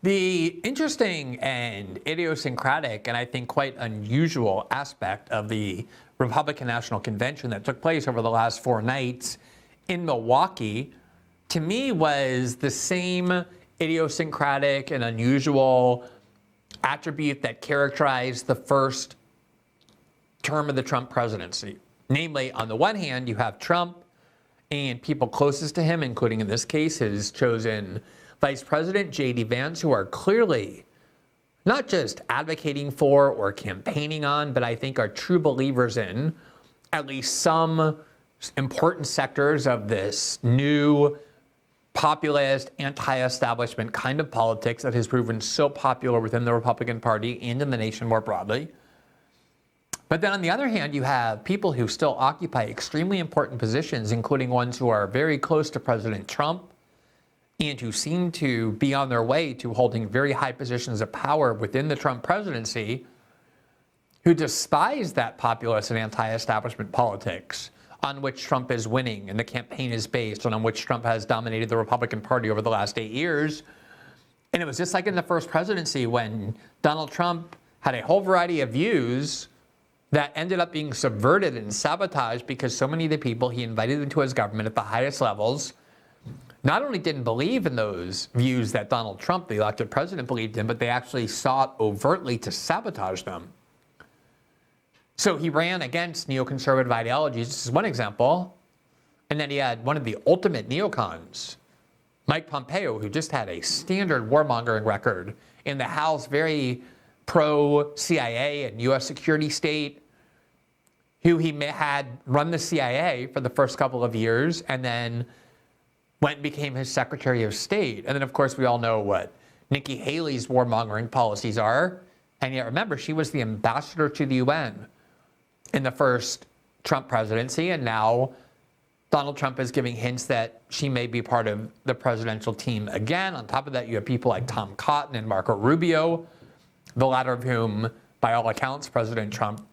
The interesting and idiosyncratic and I think quite unusual aspect of the Republican National Convention that took place over the last 4 nights in Milwaukee, to me, was the same idiosyncratic and unusual attribute that characterized the first term of the Trump presidency. Namely, on the one hand, you have Trump and people closest to him, including in this case his chosen Vice President, J.D. Vance, who are clearly not just advocating for or campaigning on, but I think are true believers in at least some important sectors of this new populist, anti-establishment kind of politics that has proven so popular within the Republican Party and in the nation more broadly. But then on the other hand, you have people who still occupy extremely important positions, including ones who are very close to President Trump and who seem to be on their way to holding very high positions of power within the Trump presidency, who despise that populist and anti-establishment politics on which Trump is winning and the campaign is based, and on which Trump has dominated the Republican Party over the last 8 years. And it was just like in the first presidency when Donald Trump had a whole variety of views that ended up being subverted and sabotaged because so many of the people he invited into his government at the highest levels not only didn't believe in those views that Donald Trump, the elected president, believed in, but they actually sought overtly to sabotage them. So he ran against neoconservative ideologies. This is one example. And then he had one of the ultimate neocons, Mike Pompeo, who just had a standard warmongering record in the House, very pro-CIA and U.S. security state, who he had run the CIA for the first couple of years and then went and became his Secretary of State. And then, of course, we all know what Nikki Haley's warmongering policies are. And yet, remember, she was the ambassador to the UN in the first Trump presidency. And now Donald Trump is giving hints that she may be part of the presidential team again. On top of that, you have people like Tom Cotton and Marco Rubio, the latter of whom, by all accounts, President Trump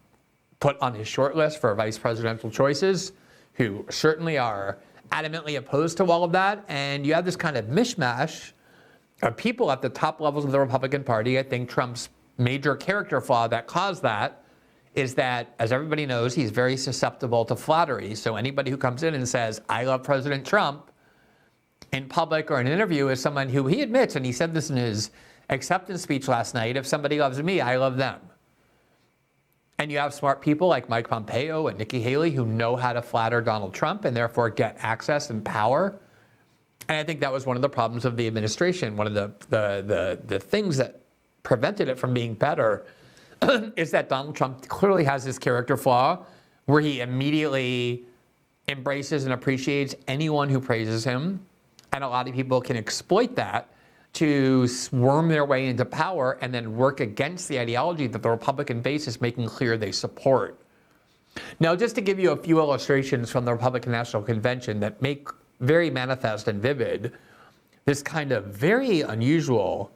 put on his short list for vice presidential choices, who certainly are adamantly opposed to all of that. And you have this kind of mishmash of people at the top levels of the Republican Party. I think Trump's major character flaw that caused that is that, as everybody knows, he's very susceptible to flattery. So anybody who comes in and says, I love President Trump, in public or in an interview, is someone who he admits, and he said this in his acceptance speech last night, if somebody loves me, I love them. And you have smart people like Mike Pompeo and Nikki Haley who know how to flatter Donald Trump and therefore get access and power. And I think that was one of the problems of the administration. One of the things that prevented it from being better is that Donald Trump clearly has this character flaw where he immediately embraces and appreciates anyone who praises him. And a lot of people can exploit that to worm their way into power and then work against the ideology that the Republican base is making clear they support. Now, just to give you a few illustrations from the Republican National Convention that make very manifest and vivid this kind of very unusual,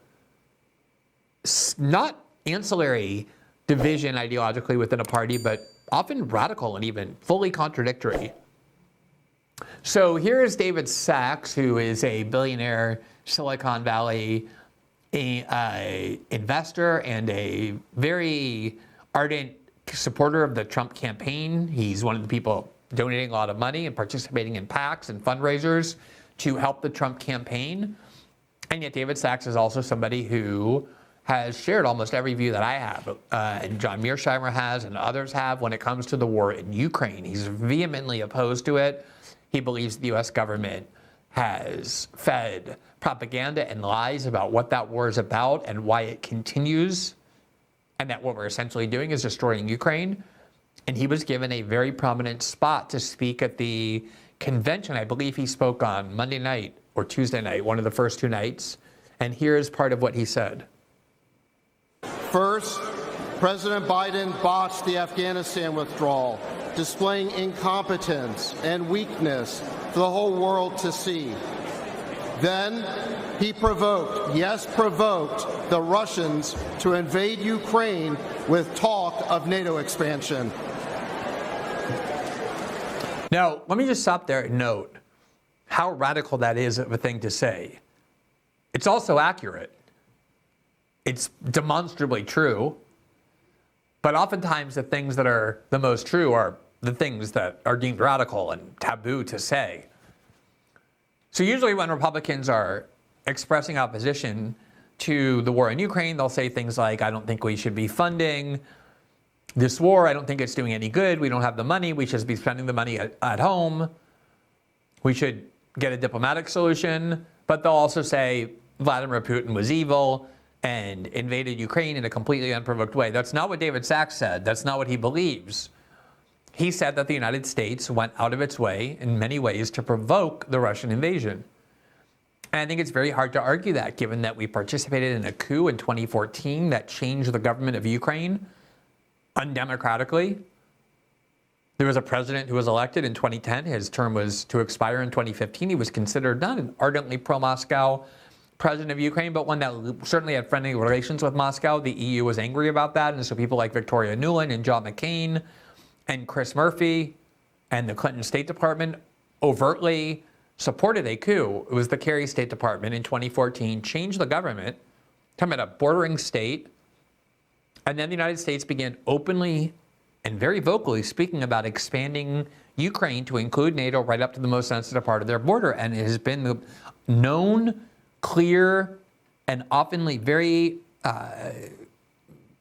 not ancillary division ideologically within a party, but often radical and even fully contradictory. So here is David Sachs, who is a billionaire Silicon Valley investor and a very ardent supporter of the Trump campaign. He's one of the people donating a lot of money and participating in PACs and fundraisers to help the Trump campaign. And yet David Sachs is also somebody who has shared almost every view that I have, and John Mearsheimer has, and others have, when it comes to the war in Ukraine. He's vehemently opposed to it. He believes the U.S. government has fed propaganda and lies about what that war is about and why it continues, and that what we're essentially doing is destroying Ukraine. And he was given a very prominent spot to speak at the convention. I believe he spoke on Monday night or Tuesday night, one of the first 2 nights. And here's part of what he said. First, President Biden botched the Afghanistan withdrawal, displaying incompetence and weakness for the whole world to see. Then he provoked the Russians to invade Ukraine with talk of NATO expansion. Now, let me just stop there and note how radical that is of a thing to say. It's also accurate. it's demonstrably true. But oftentimes the things that are the most true are the things that are deemed radical and taboo to say. So usually when Republicans are expressing opposition to the war in Ukraine, they'll say things like, I don't think we should be funding this war. I don't think it's doing any good. We don't have the money. We should be spending the money at home. We should get a diplomatic solution. But they'll also say Vladimir Putin was evil and invaded Ukraine in a completely unprovoked way. That's not what David Sacks said. That's not what he believes. He said that the United States went out of its way in many ways to provoke the Russian invasion. And I think it's very hard to argue that, given that we participated in a coup in 2014 that changed the government of Ukraine undemocratically. There was a president who was elected in 2010. His term was to expire in 2015. He was considered not an ardently pro-Moscow president of Ukraine, but one that certainly had friendly relations with Moscow. The EU was angry about that. And so people like Victoria Nuland and John McCain and Chris Murphy and the Clinton State Department overtly supported a coup. It was the Kerry State Department in 2014, changed the government, talking about a bordering state. And then the United States began openly and very vocally speaking about expanding Ukraine to include NATO right up to the most sensitive part of their border. And it has been the known, clear, and oftenly very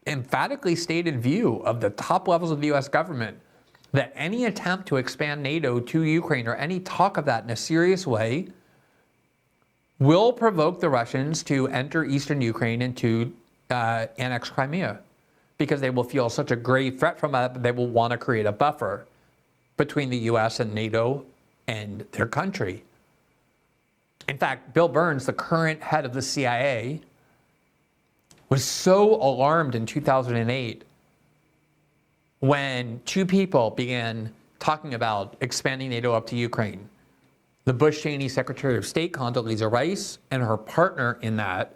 emphatically stated view of the top levels of the U.S. government that any attempt to expand NATO to Ukraine or any talk of that in a serious way will provoke the Russians to enter eastern Ukraine and to annex Crimea, because they will feel such a grave threat from that they will want to create a buffer between the U.S. and NATO and their country. In fact, Bill Burns, the current head of the CIA, was so alarmed in 2008 when two people began talking about expanding NATO up to Ukraine. The Bush-Cheney Secretary of State, Condoleezza Rice, and her partner in that,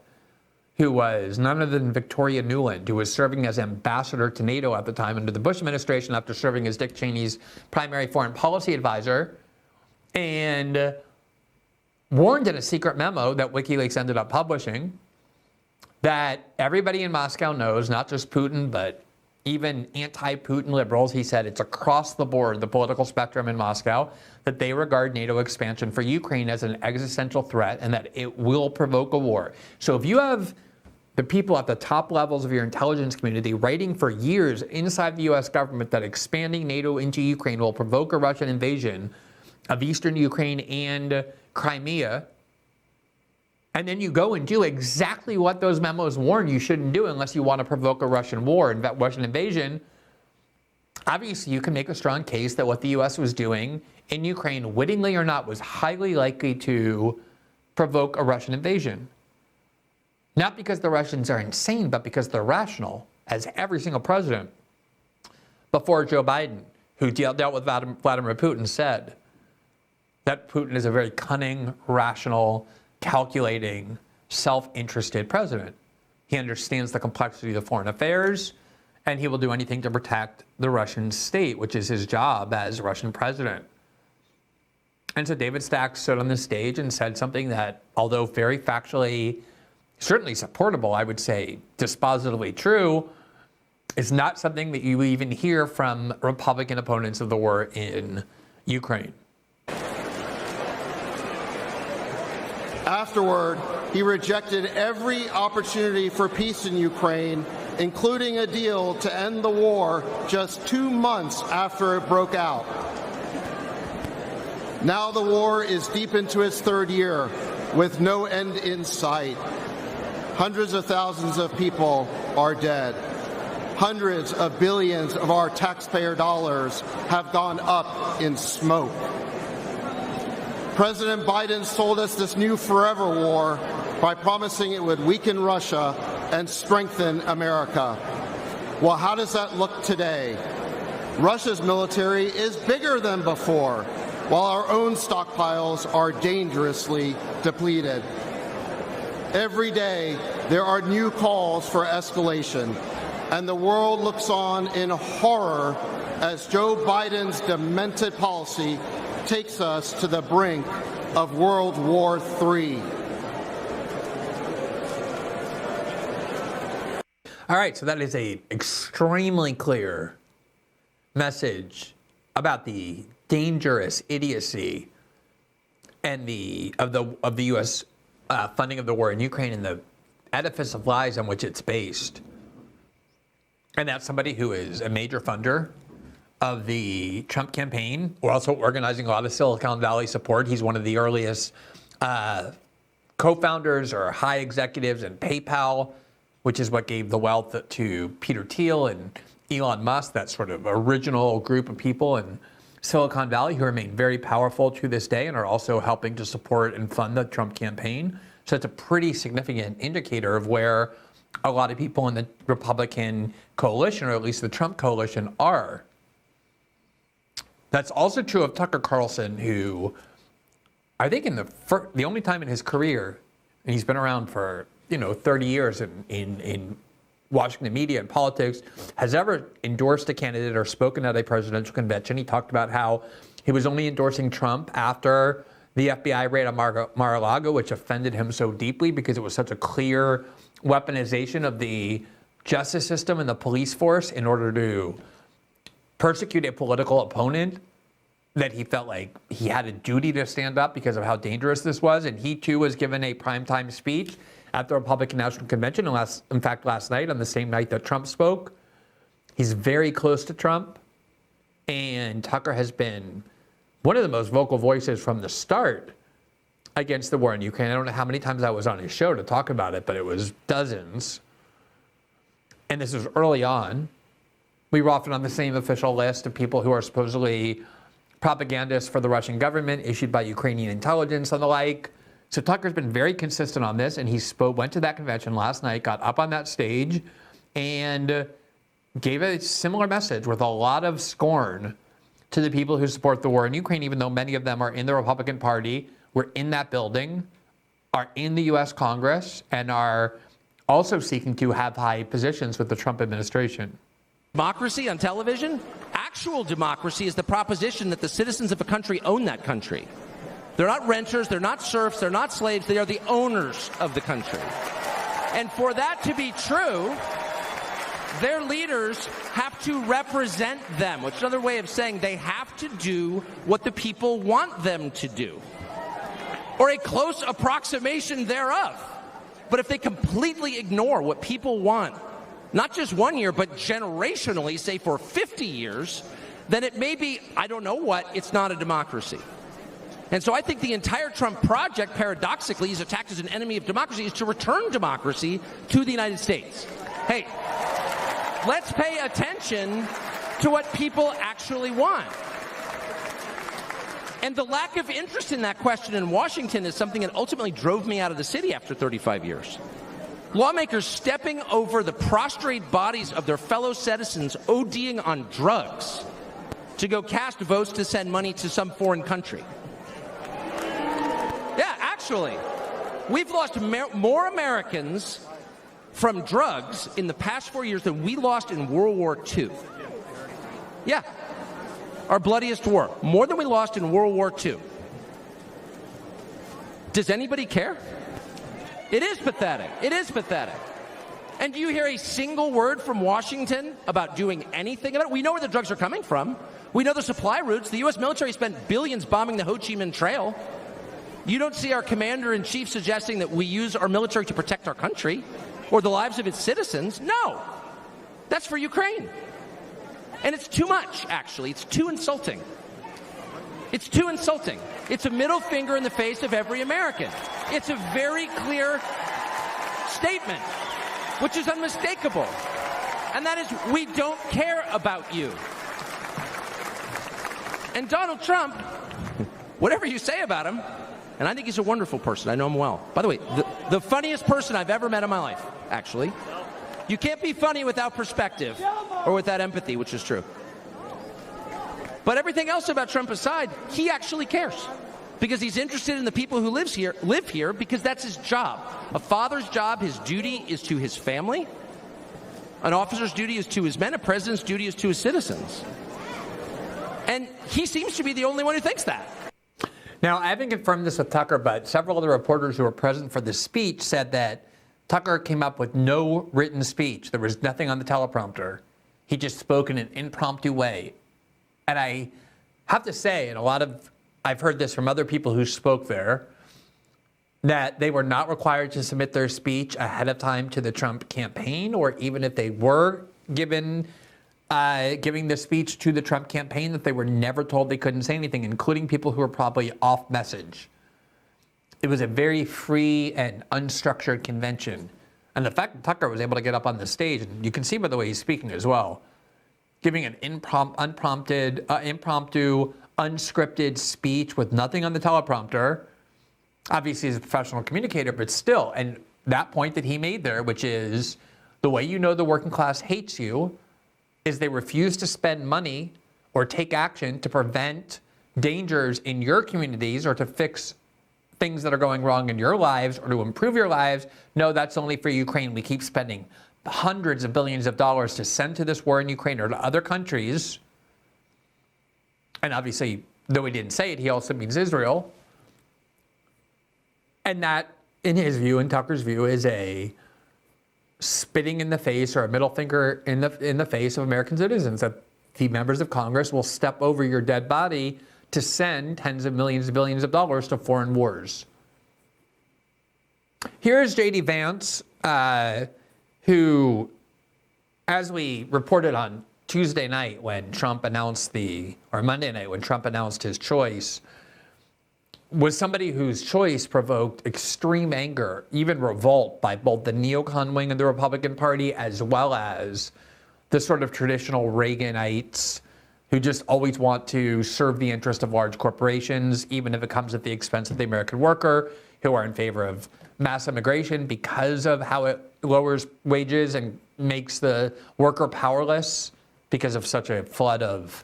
who was none other than Victoria Nuland, who was serving as ambassador to NATO at the time under the Bush administration after serving as Dick Cheney's primary foreign policy advisor, and warned in a secret memo that WikiLeaks ended up publishing that everybody in Moscow knows, not just Putin, but even anti-Putin liberals, he said it's across the board, the political spectrum in Moscow, that they regard NATO expansion for Ukraine as an existential threat and that it will provoke a war. So if you have the people at the top levels of your intelligence community writing for years inside the U.S. government that expanding NATO into Ukraine will provoke a Russian invasion of eastern Ukraine and Crimea, and then you go and do exactly what those memos warn you shouldn't do unless you want to provoke a Russian war and Russian invasion, obviously you can make a strong case that what the U.S. was doing in Ukraine, wittingly or not, was highly likely to provoke a Russian invasion. Not because the Russians are insane, but because they're rational, as every single president before Joe Biden, who dealt with Vladimir Putin, said that Putin is a very cunning, rational, calculating, self-interested president. He understands the complexity of foreign affairs, and he will do anything to protect the Russian state, which is his job as Russian president. And so David Sacks stood on the stage and said something that, although very factually, certainly supportable, I would say dispositively true, is not something that you even hear from Republican opponents of the war in Ukraine. Afterward, he rejected every opportunity for peace in Ukraine, including a deal to end the war just 2 months after it broke out. Now the war is deep into its third year, with no end in sight. Hundreds of thousands of people are dead. Hundreds of billions of our taxpayer dollars have gone up in smoke. President Biden sold us this new forever war by promising it would weaken Russia and strengthen America. Well, how does that look today? Russia's military is bigger than before, while our own stockpiles are dangerously depleted. Every day, there are new calls for escalation, and the world looks on in horror as Joe Biden's demented policy takes us to the brink of World War III. All right, so that is a extremely clear message about the dangerous idiocy and of the U.S. Funding of the war in Ukraine and the edifice of lies on which it's based. And that's somebody who is a major funder of the Trump campaign. We're also organizing a lot of Silicon Valley support. He's one of the earliest co-founders or high executives in PayPal, which is what gave the wealth to Peter Thiel and Elon Musk, that sort of original group of people in Silicon Valley who remain very powerful to this day and are also helping to support and fund the Trump campaign. So it's a pretty significant indicator of where a lot of people in the Republican coalition, or at least the Trump coalition, are. That's also true of Tucker Carlson, who I think in the only time in his career, and he's been around for 30 years in Washington media and politics, has ever endorsed a candidate or spoken at a presidential convention. He talked about how he was only endorsing Trump after the FBI raid on Mar-a-Lago, which offended him so deeply because it was such a clear weaponization of the justice system and the police force in order to persecute a political opponent, that he felt like he had a duty to stand up because of how dangerous this was. And he too was given a primetime speech at the Republican National Convention, and in fact last night, on the same night that Trump spoke. He's very close to Trump, and Tucker has been one of the most vocal voices from the start against the war in Ukraine. I don't know how many times I was on his show to talk about it, but it was dozens. And this was early on. We were often on the same official list of people who are supposedly propagandists for the Russian government, issued by Ukrainian intelligence and the like. So Tucker's been very consistent on this, and he went to that convention last night, got up on that stage, and gave a similar message with a lot of scorn to the people who support the war in Ukraine, even though many of them are in the Republican Party, were in that building, are in the U.S. Congress, and are also seeking to have high positions with the Trump administration. Democracy on television? Actual democracy is the proposition that the citizens of a country own that country. They're not renters, they're not serfs, they're not slaves, they are the owners of the country. And for that to be true, their leaders have to represent them, which is another way of saying they have to do what the people want them to do, or a close approximation thereof. But if they completely ignore what people want, not just 1 year, but generationally, say for 50 years, then it may be, I don't know what, it's not a democracy. And so I think the entire Trump project, paradoxically, is attacked as an enemy of democracy, is to return democracy to the United States. Hey, let's pay attention to what people actually want. And the lack of interest in that question in Washington is something that ultimately drove me out of the city after 35 years. Lawmakers stepping over the prostrate bodies of their fellow citizens ODing on drugs to go cast votes to send money to some foreign country. Yeah, actually, we've lost more Americans from drugs in the past 4 years than we lost in World War II. Yeah, our bloodiest war. More than we lost in World War II. Does anybody care? It is pathetic. It is pathetic. And do you hear a single word from Washington about doing anything about it? We know where the drugs are coming from. We know the supply routes. The U.S. military spent billions bombing the Ho Chi Minh Trail. You don't see our commander-in-chief suggesting that we use our military to protect our country or the lives of its citizens. No. That's for Ukraine. And it's too much, actually. It's too insulting. It's too insulting. It's a middle finger in the face of every American. It's a very clear statement, which is unmistakable. And that is, we don't care about you. And Donald Trump, whatever you say about him, and I think he's a wonderful person. I know him well. By the way, the funniest person I've ever met in my life, actually. You can't be funny without perspective or without empathy, which is true. But everything else about Trump aside, he actually cares because he's interested in the people who live here because that's his job. A father's job, his duty is to his family. An officer's duty is to his men. A president's duty is to his citizens. And he seems to be the only one who thinks that. Now, I haven't confirmed this with Tucker, but several other reporters who were present for the speech said that Tucker came up with no written speech. There was nothing on the teleprompter. He just spoke in an impromptu way. And I have to say, and I've heard this from other people who spoke there, that they were not required to submit their speech ahead of time to the Trump campaign, or even if they were giving the speech to the Trump campaign, that they were never told they couldn't say anything, including people who were probably off message. It was a very free and unstructured convention. And the fact that Tucker was able to get up on the stage, and you can see by the way he's speaking as well, giving an impromptu, unscripted speech with nothing on the teleprompter. Obviously, he's a professional communicator, but still, and that point that he made there, which is the way you know the working class hates you, is they refuse to spend money or take action to prevent dangers in your communities or to fix things that are going wrong in your lives or to improve your lives. No, that's only for Ukraine. We keep spending hundreds of billions of dollars to send to this war in Ukraine or to other countries. And obviously, though he didn't say it, he also means Israel. And that, in his view, in Tucker's view, is a spitting in the face or a middle finger in the face of American citizens, that the members of Congress will step over your dead body to send tens of millions, billions of dollars to foreign wars. Here's J.D. Vance, who, as we reported on Tuesday night when Trump announced Monday night when Trump announced his choice, was somebody whose choice provoked extreme anger, even revolt, by both the neocon wing of the Republican Party as well as the sort of traditional Reaganites who just always want to serve the interest of large corporations, even if it comes at the expense of the American worker, who are in favor of mass immigration because of how it lowers wages and makes the worker powerless because of such a flood of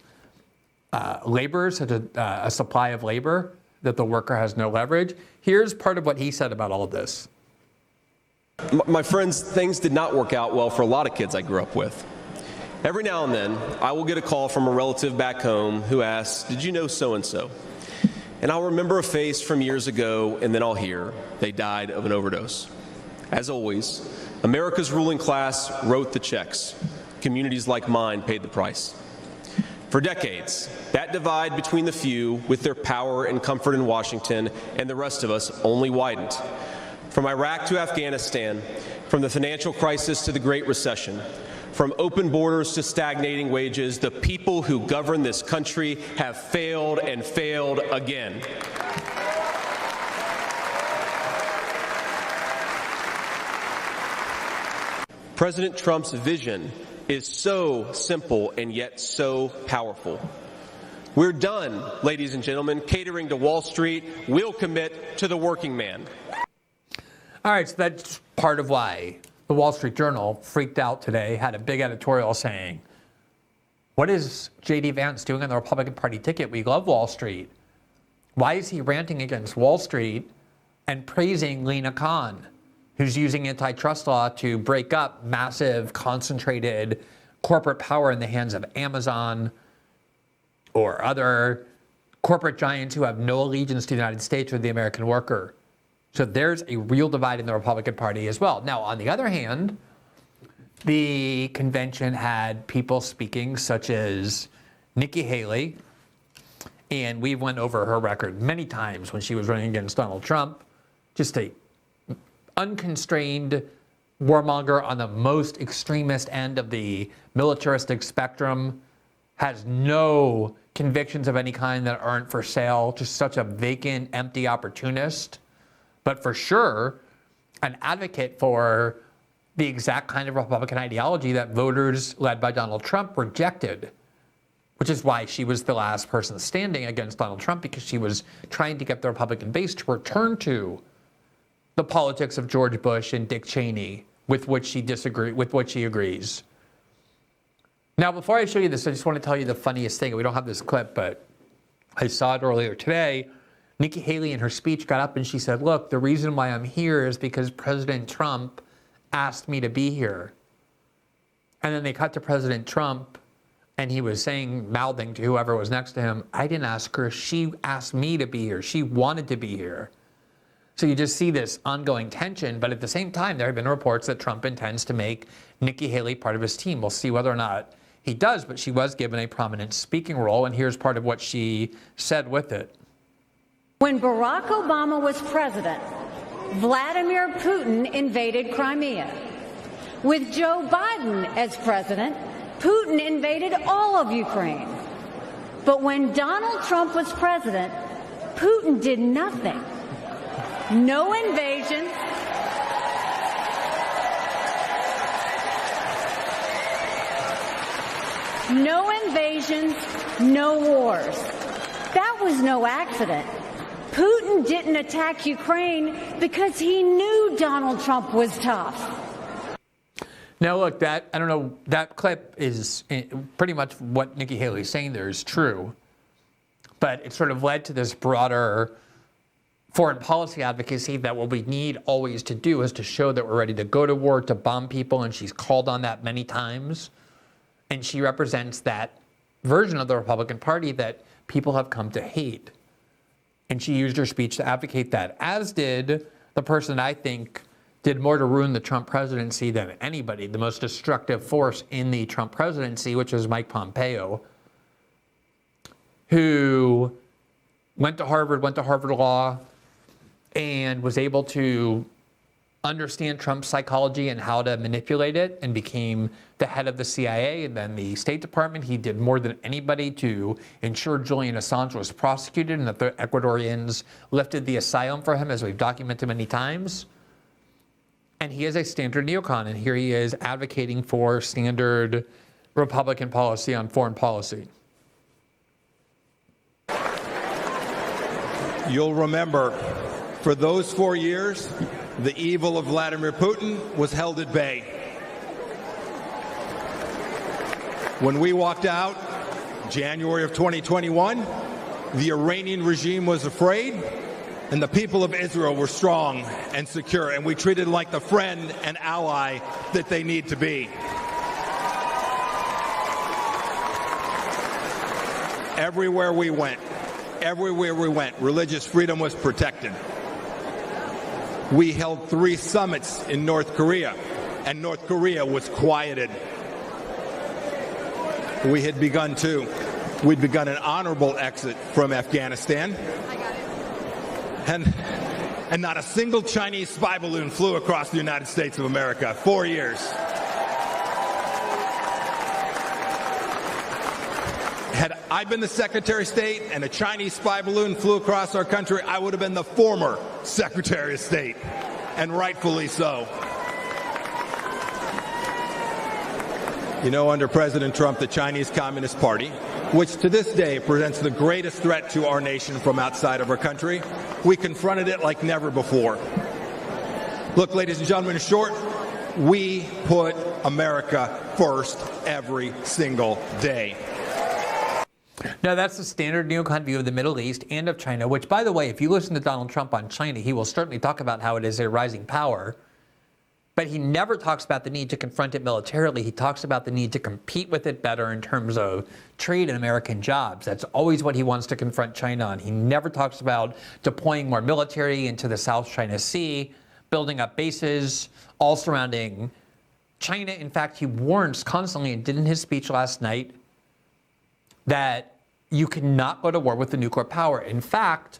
labor, such a supply of labor, that the worker has no leverage. Here's part of what he said about all of this. My friends, things did not work out well for a lot of kids I grew up with. Every now and then, I will get a call from a relative back home who asks, "Did you know so-and-so?" And I'll remember a face from years ago, and then I'll hear, "They died of an overdose." As always, America's ruling class wrote the checks. Communities like mine paid the price. For decades, that divide between the few with their power and comfort in Washington and the rest of us only widened. From Iraq to Afghanistan, from the financial crisis to the Great Recession, from open borders to stagnating wages, the people who govern this country have failed and failed again. President Trump's vision is so simple and yet so powerful. We're done, ladies and gentlemen, catering to Wall Street. We'll commit to the working man. All right, so that's part of why the Wall Street Journal freaked out today, had a big editorial saying, what is J.D. Vance doing on the Republican Party ticket? We love Wall Street. Why is he ranting against Wall Street and praising Lena Khan, who's using antitrust law to break up massive, concentrated corporate power in the hands of Amazon or other corporate giants who have no allegiance to the United States or the American worker? So there's a real divide in the Republican Party as well. Now, on the other hand, the convention had people speaking such as Nikki Haley, and we went over her record many times when she was running against Donald Trump. Just a unconstrained warmonger on the most extremist end of the militaristic spectrum, has no convictions of any kind that aren't for sale, just such a vacant, empty opportunist, but for sure an advocate for the exact kind of Republican ideology that voters led by Donald Trump rejected, which is why she was the last person standing against Donald Trump, because she was trying to get the Republican base to return to the politics of George Bush and Dick Cheney, with which she agrees. Now, before I show you this, I just want to tell you the funniest thing. We don't have this clip, but I saw it earlier today. Nikki Haley in her speech got up and she said, look, the reason why I'm here is because President Trump asked me to be here. And then they cut to President Trump and he was mouthing to whoever was next to him, I didn't ask her, she asked me to be here. She wanted to be here. So you just see this ongoing tension, but at the same time, there have been reports that Trump intends to make Nikki Haley part of his team. We'll see whether or not he does, but she was given a prominent speaking role, and here's part of what she said with it. When Barack Obama was president, Vladimir Putin invaded Crimea. With Joe Biden as president, Putin invaded all of Ukraine. But when Donald Trump was president, Putin did nothing. No invasion. No invasions, no wars. That was no accident. Putin didn't attack Ukraine because he knew Donald Trump was tough. Now, look, that clip is pretty much what Nikki Haley is saying there is true. But it sort of led to this broader foreign policy advocacy that what we need always to do is to show that we're ready to go to war, to bomb people, and she's called on that many times. And she represents that version of the Republican Party that people have come to hate. And she used her speech to advocate that, as did the person I think did more to ruin the Trump presidency than anybody, the most destructive force in the Trump presidency, which is Mike Pompeo, who went to Harvard Law, and was able to understand Trump's psychology and how to manipulate it, and became the head of the CIA and then the State Department. He did more than anybody to ensure Julian Assange was prosecuted and that the Ecuadorians lifted the asylum for him, as we've documented many times. And he is a standard neocon, and here he is advocating for standard Republican policy on foreign policy. You'll remember, for those 4 years, the evil of Vladimir Putin was held at bay. When we walked out, January of 2021, the Iranian regime was afraid, and the people of Israel were strong and secure, and we treated them like the friend and ally that they need to be. Everywhere we went, religious freedom was protected. We held 3 summits in North Korea, and North Korea was quieted. We'd begun an honorable exit from Afghanistan. And not a single Chinese spy balloon flew across the United States of America. 4 years. Had I been the Secretary of State and a Chinese spy balloon flew across our country, I would have been the former Secretary of State, and rightfully so. You know, under President Trump, the Chinese Communist Party, which to this day presents the greatest threat to our nation from outside of our country, we confronted it like never before. Look, ladies and gentlemen, in short, we put America first every single day. Now, that's the standard neocon view of the Middle East and of China, which, by the way, if you listen to Donald Trump on China, he will certainly talk about how it is a rising power. But he never talks about the need to confront it militarily. He talks about the need to compete with it better in terms of trade and American jobs. That's always what he wants to confront China on. He never talks about deploying more military into the South China Sea, building up bases, all surrounding China. In fact, he warns constantly, and did in his speech last night, that you cannot go to war with the nuclear power. In fact,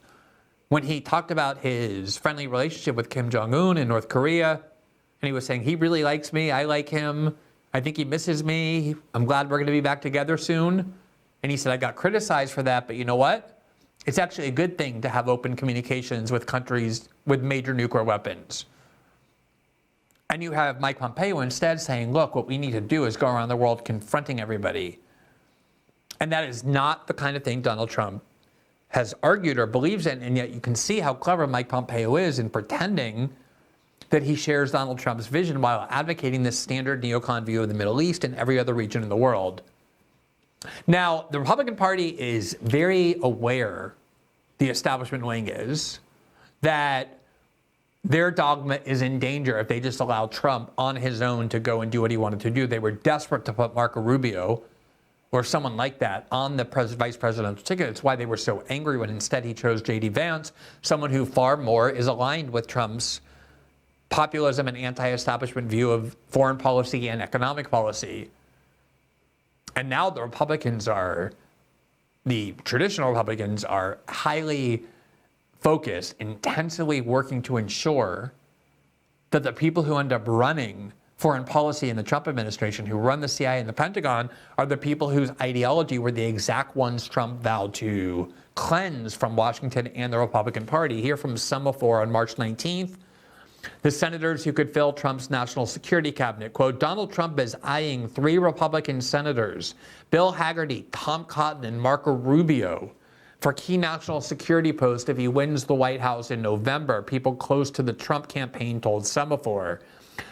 when he talked about his friendly relationship with Kim Jong-un in North Korea, and he was saying, he really likes me, I like him, I think he misses me, I'm glad we're going to be back together soon. And he said, I got criticized for that, but you know what? It's actually a good thing to have open communications with countries with major nuclear weapons. And you have Mike Pompeo instead saying, look, what we need to do is go around the world confronting everybody. And that is not the kind of thing Donald Trump has argued or believes in, and yet you can see how clever Mike Pompeo is in pretending that he shares Donald Trump's vision while advocating this standard neocon view of the Middle East and every other region in the world. Now, the Republican Party is very aware, the establishment wing is, that their dogma is in danger if they just allow Trump on his own to go and do what he wanted to do. They were desperate to put Marco Rubio or someone like that on the vice presidential ticket. It's why they were so angry when instead he chose J.D. Vance, someone who far more is aligned with Trump's populism and anti-establishment view of foreign policy and economic policy. And now the traditional Republicans are highly focused, intensely working to ensure that the people who end up running foreign policy in the Trump administration, who run the CIA and the Pentagon, are the people whose ideology were the exact ones Trump vowed to cleanse from Washington and the Republican Party. Here from Semaphore on March 19th, the senators who could fill Trump's national security cabinet, quote, Donald Trump is eyeing 3 Republican senators, Bill Hagerty, Tom Cotton, and Marco Rubio, for key national security posts if he wins the White House in November, people close to the Trump campaign told Semaphore.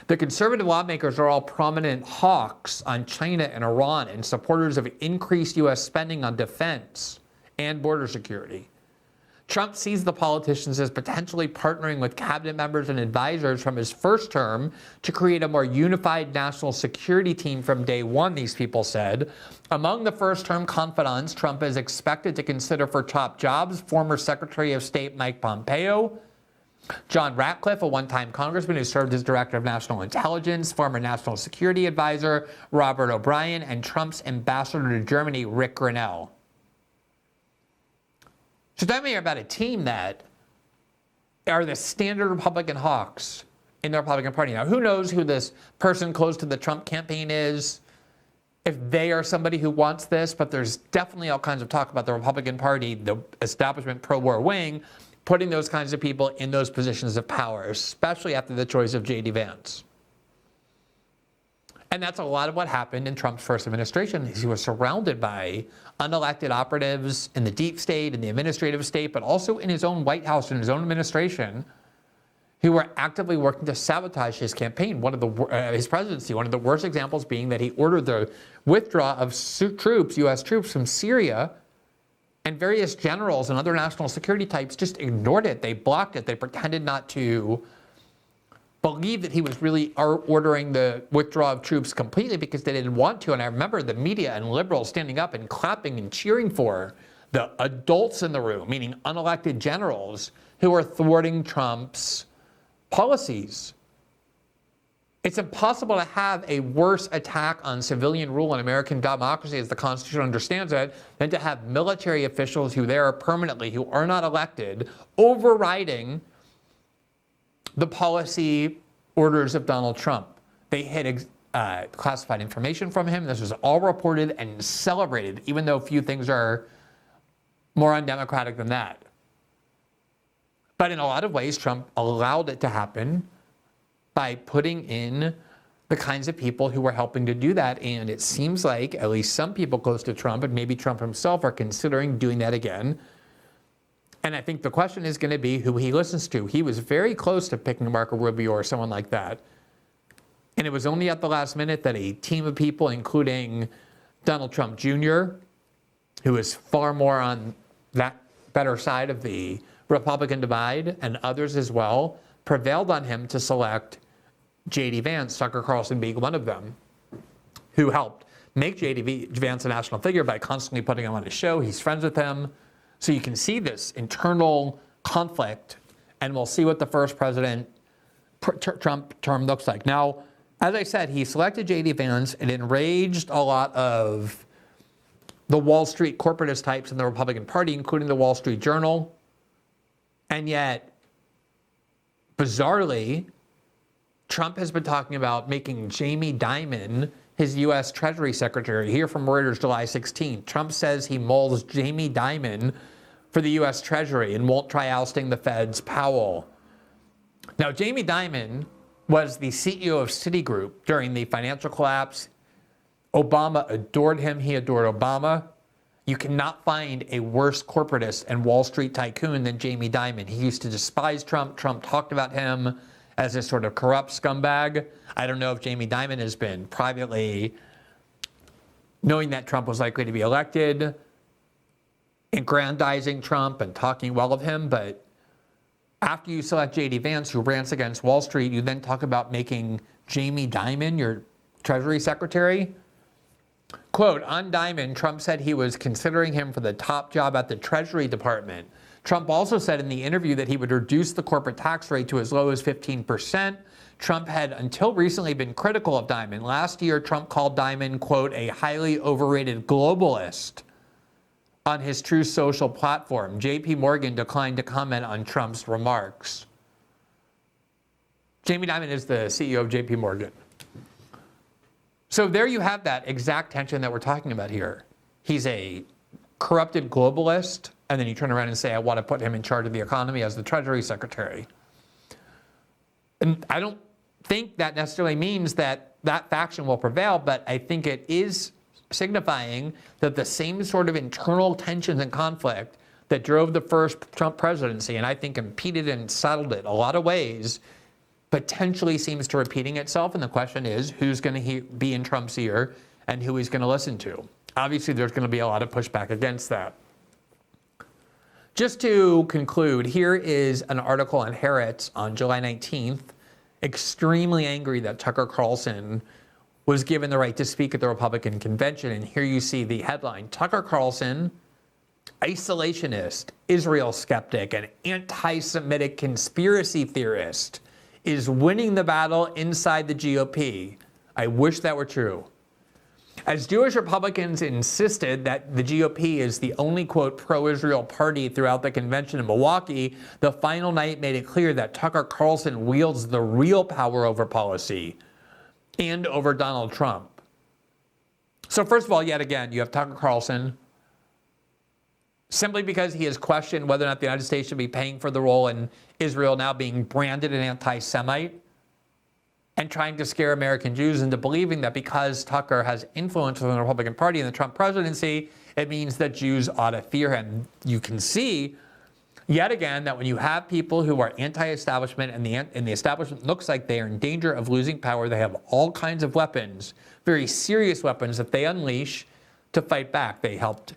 The conservative lawmakers are all prominent hawks on China and Iran and supporters of increased U.S. spending on defense and border security. Trump sees the politicians as potentially partnering with cabinet members and advisors from his first term to create a more unified national security team from day one, these people said. Among the first-term confidants Trump is expected to consider for top jobs, former Secretary of State Mike Pompeo, John Ratcliffe, a one-time congressman who served as director of national intelligence, former national security advisor Robert O'Brien, and Trump's ambassador to Germany, Rick Grenell. So tell me about a team that are the standard Republican hawks in the Republican Party. Now, who knows who this person close to the Trump campaign is, if they are somebody who wants this, but there's definitely all kinds of talk about the Republican Party, the establishment pro-war wing, putting those kinds of people in those positions of power, especially after the choice of J.D. Vance. And that's a lot of what happened in Trump's first administration. He was surrounded by unelected operatives in the deep state, in the administrative state, but also in his own White House and his own administration, who were actively working to sabotage his campaign. His presidency, one of the worst examples being that he ordered the withdrawal of troops, U.S. troops from Syria, and various generals and other national security types just ignored it. They blocked it. They pretended not to believe that he was really ordering the withdrawal of troops completely because they didn't want to. And I remember the media and liberals standing up and clapping and cheering for the adults in the room, meaning unelected generals who are thwarting Trump's policies. It's impossible to have a worse attack on civilian rule in American democracy, as the Constitution understands it, than to have military officials who there permanently, who are not elected, overriding the policy orders of Donald Trump. They hid classified information from him. This was all reported and celebrated, even though few things are more undemocratic than that. But in a lot of ways, Trump allowed it to happen by putting in the kinds of people who were helping to do that. And it seems like at least some people close to Trump, and maybe Trump himself, are considering doing that again. And I think the question is going to be who he listens to. He was very close to picking Marco Rubio or someone like that. And it was only at the last minute that a team of people, including Donald Trump Jr., who is far more on that better side of the Republican divide, and others as well, prevailed on him to select J.D. Vance, Tucker Carlson being one of them, who helped make J.D. Vance a national figure by constantly putting him on his show. He's friends with him. So you can see this internal conflict, and we'll see what the first President Trump term looks like. Now, as I said, he selected J.D. Vance. It enraged a lot of the Wall Street corporatist types in the Republican Party, including the Wall Street Journal. And yet, bizarrely, Trump has been talking about making Jamie Dimon his U.S. Treasury Secretary. Here from Reuters, July 16. Trump says he molds Jamie Dimon for the U.S. Treasury and won't try ousting the Fed's Powell. Now, Jamie Dimon was the CEO of Citigroup during the financial collapse. Obama adored him. He adored Obama. You cannot find a worse corporatist and Wall Street tycoon than Jamie Dimon. He used to despise Trump. Trump talked about him as a sort of corrupt scumbag. I don't know if Jamie Dimon has been privately, knowing that Trump was likely to be elected, aggrandizing Trump and talking well of him. But after you select J.D. Vance, who rants against Wall Street, you then talk about making Jamie Dimon your Treasury Secretary. Quote, on Diamond, Trump said he was considering him for the top job at the Treasury Department. Trump also said in the interview that he would reduce the corporate tax rate to as low as 15%. Trump had until recently been critical of Diamond. Last year, Trump called Diamond, quote, a highly overrated globalist on his True Social platform. JP Morgan declined to comment on Trump's remarks. Jamie Dimon is the CEO of JP Morgan. So there you have that exact tension that we're talking about here. He's a corrupted globalist, and then you turn around and say, I want to put him in charge of the economy as the Treasury Secretary. And I don't think that necessarily means that that faction will prevail, but I think it is signifying that the same sort of internal tensions and conflict that drove the first Trump presidency, and I think impeded and settled it a lot of ways, potentially seems to repeating itself. And the question is, who's going to be in Trump's ear and who he's going to listen to? Obviously, there's going to be a lot of pushback against that. Just to conclude, here is an article on Haaretz on July 19th, extremely angry that Tucker Carlson was given the right to speak at the Republican convention. And here you see the headline, Tucker Carlson, isolationist, Israel skeptic, and anti-Semitic conspiracy theorist, is winning the battle inside the GOP. I wish that were true. As Jewish Republicans insisted that the GOP is the only, quote, pro-Israel party throughout the convention in Milwaukee, the final night made it clear that Tucker Carlson wields the real power over policy and over Donald Trump. So first of all, yet again, you have Tucker Carlson, simply because he has questioned whether or not the United States should be paying for the role in Israel, now being branded an anti-Semite, and trying to scare American Jews into believing that because Tucker has influence within the Republican Party and the Trump presidency, it means that Jews ought to fear him. You can see, yet again, that when you have people who are anti-establishment and the establishment looks like they are in danger of losing power, they have all kinds of weapons, very serious weapons that they unleash to fight back. They helped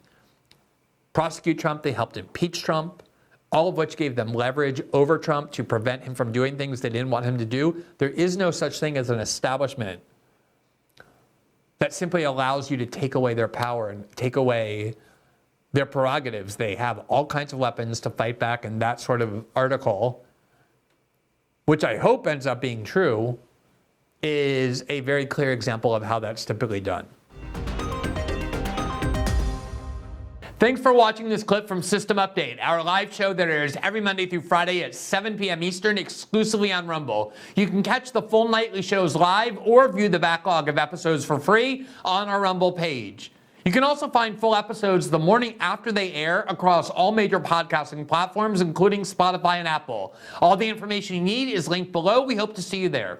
prosecute Trump, they helped impeach Trump, all of which gave them leverage over Trump to prevent him from doing things they didn't want him to do. There is no such thing as an establishment that simply allows you to take away their power and take away their prerogatives. They have all kinds of weapons to fight back, and that sort of article, which I hope ends up being true, is a very clear example of how that's typically done. Thanks for watching this clip from System Update, our live show that airs every Monday through Friday at 7 p.m. Eastern, exclusively on Rumble. You can catch the full nightly shows live or view the backlog of episodes for free on our Rumble page. You can also find full episodes the morning after they air across all major podcasting platforms, including Spotify and Apple. All the information you need is linked below. We hope to see you there.